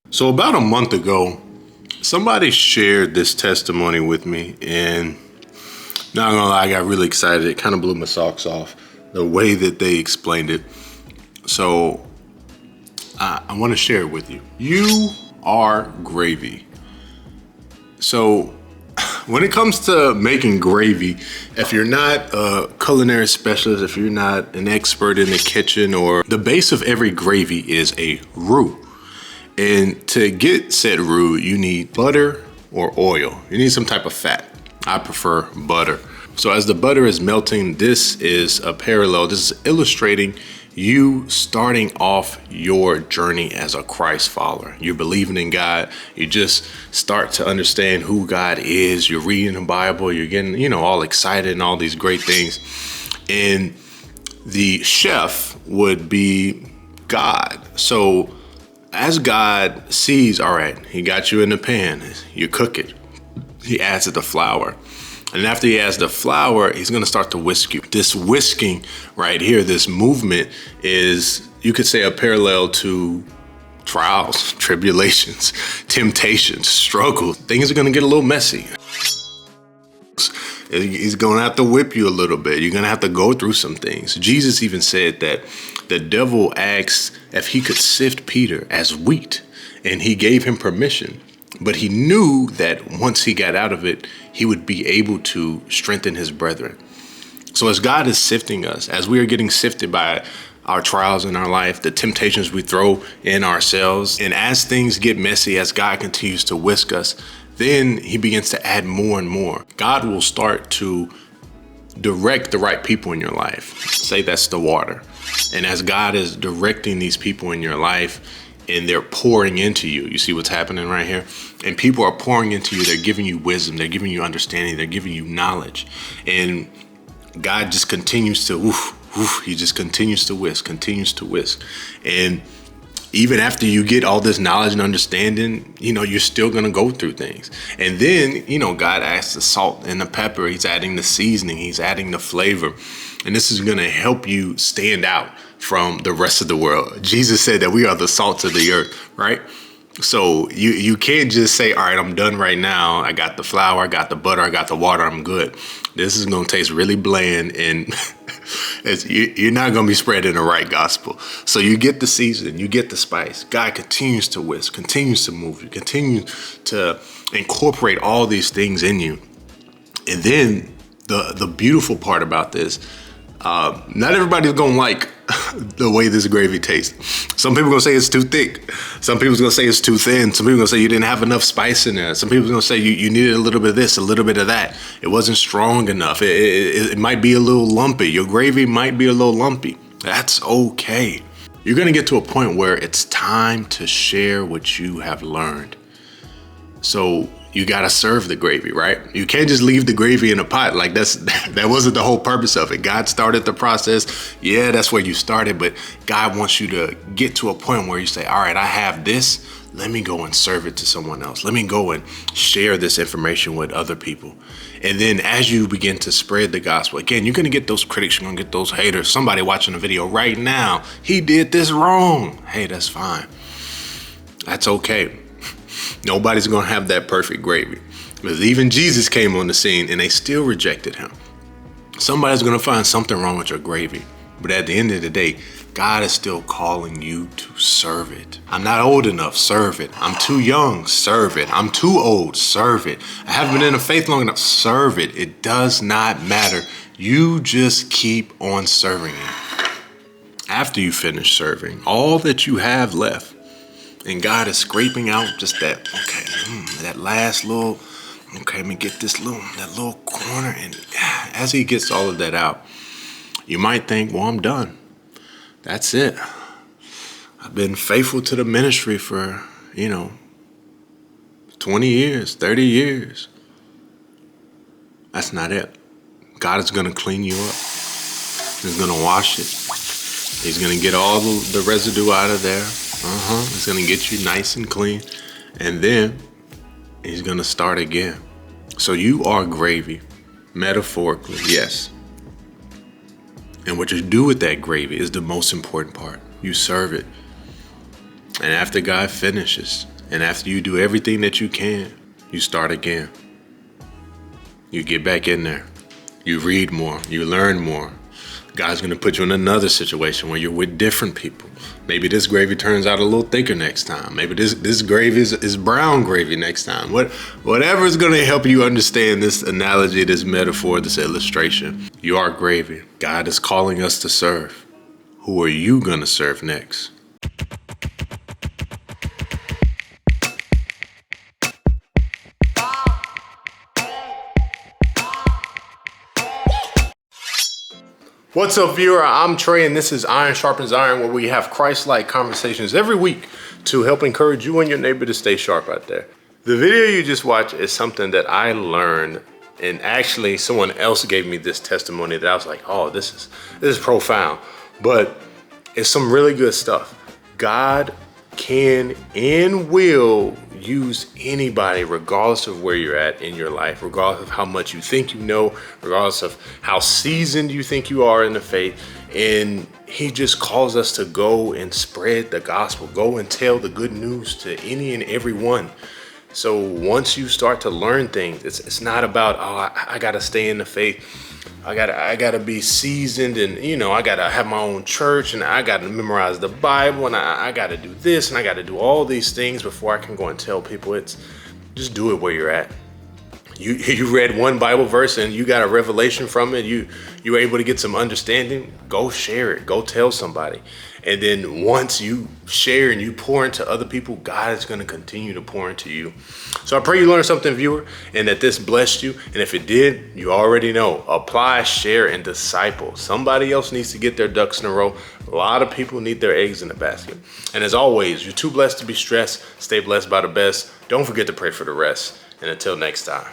So about a month ago, somebody shared this testimony with me, and not gonna lie, I got really excited. It kind of blew my socks off the way that they explained it. So I want to share it with you. You are gravy. So when it comes to making gravy, if you're not a culinary specialist, if you're not an expert in the kitchen, or the base of every gravy is a roux. And to get said roux, you need butter or oil. You need some type of fat. I prefer butter. So as the butter is melting, this is a parallel. This is illustrating you starting off your journey as a Christ follower. You're believing in God. You just start to understand who God is. You're reading the Bible. You're getting, all excited and all these great things. And the chef would be God. So as God sees, all right, he got you in the pan, you cook it. He adds the flour. And after he adds the flour, he's going to start to whisk you. This whisking right here, this movement is, you could say, a parallel to trials, tribulations, temptations, struggles. Things are going to get a little messy. He's going to have to whip you a little bit. You're going to have to go through some things. Jesus even said that the devil asked if he could sift Peter as wheat, and he gave him permission. But he knew that once he got out of it, he would be able to strengthen his brethren. So as God is sifting us, as we are getting sifted by our trials in our life, the temptations we throw in ourselves, and as things get messy, as God continues to whisk us, then he begins to add more and more. God will start to direct the right people in your life. Say that's the water. And as God is directing these people in your life and they're pouring into you, you see what's happening right here? And people are pouring into you. They're giving you wisdom. They're giving you understanding. They're giving you knowledge. And God just continues to, he just continues to whisk. And even after you get all this knowledge and understanding, you're still going to go through things. And then, God adds the salt and the pepper. He's adding the seasoning. He's adding the flavor. And this is going to help you stand out from the rest of the world. Jesus said that we are the salt of the earth, right? So you can't just say, all right, I'm done right now. I got the flour, I got the butter, I got the water, I'm good. This is going to taste really bland, and you're not going to be spreading the right gospel. So you get the season, you get the spice. God continues to whisk, continues to move you, continues to incorporate all these things in you. And then the beautiful part about this, not everybody's going to like the way this gravy tastes. Some people are going to say it's too thick. Some people are going to say it's too thin. Some people are going to say you didn't have enough spice in there. Some people are going to say you needed a little bit of this, a little bit of that. It wasn't strong enough. It might be a little lumpy. Your gravy might be a little lumpy. That's okay. You're going to get to a point where it's time to share what you have learned. So you got to serve the gravy, right? You can't just leave the gravy in a pot. Like that wasn't the whole purpose of it. God started the process. Yeah, that's where you started, but God wants you to get to a point where you say, all right, I have this. Let me go and serve it to someone else. Let me go and share this information with other people. And then as you begin to spread the gospel, again, you're going to get those critics. You're going to get those haters. Somebody watching the video right now, he did this wrong. Hey, that's fine. That's okay. Nobody's going to have that perfect gravy. Because even Jesus came on the scene and they still rejected him. Somebody's going to find something wrong with your gravy. But at the end of the day, God is still calling you to serve it. I'm not old enough, serve it. I'm too young, serve it. I'm too old, serve it. I haven't been in the faith long enough, serve it. It does not matter. You just keep on serving it. After you finish serving, all that you have left, and God is scraping out just that, that last little, let me get that little corner. And as he gets all of that out, you might think, well, I'm done. That's it. I've been faithful to the ministry for, 20 years, 30 years. That's not it. God is going to clean you up. He's going to wash it. He's going to get all the residue out of there. He's going to get you nice and clean. And then he's going to start again. So you are gravy, metaphorically, yes. And what you do with that gravy is the most important part. You serve it. And after God finishes, And after you do everything that you can, you start again. You get back in there. You read more. You learn more. God's going to put you in another situation where you're with different people. Maybe this gravy turns out a little thicker next time. Maybe this gravy is brown gravy next time. Whatever is going to help you understand this analogy, this metaphor, this illustration. You are gravy. God is calling us to serve. Who are you going to serve next? What's up, viewer? I'm Trey, and this is Iron Sharpens Iron, where we have Christ-like conversations every week to help encourage you and your neighbor to stay sharp out there. The video you just watched is something that I learned, and actually someone else gave me this testimony that I was like, oh, this is profound. But it's some really good stuff. God can and will use anybody, regardless of where you're at in your life, regardless of how much you think you know, regardless of how seasoned you think you are in the faith. And he just calls us to go and spread the gospel, go and tell the good news to any and every one. So once you start to learn things, it's not about, oh, I gotta stay in the faith. I gotta be seasoned, and I gotta have my own church, and I gotta memorize the Bible, and I gotta do this, and I gotta do all these things before I can go and tell people. It's just do it where you're at. You read one Bible verse and you got a revelation from it. You were able to get some understanding. Go share it. Go tell somebody. And then once you share and you pour into other people, God is going to continue to pour into you. So I pray you learned something, viewer, and that this blessed you. And if it did, you already know. Apply, share, and disciple. Somebody else needs to get their ducks in a row. A lot of people need their eggs in the basket. And as always, you're too blessed to be stressed. Stay blessed by the best. Don't forget to pray for the rest. And until next time.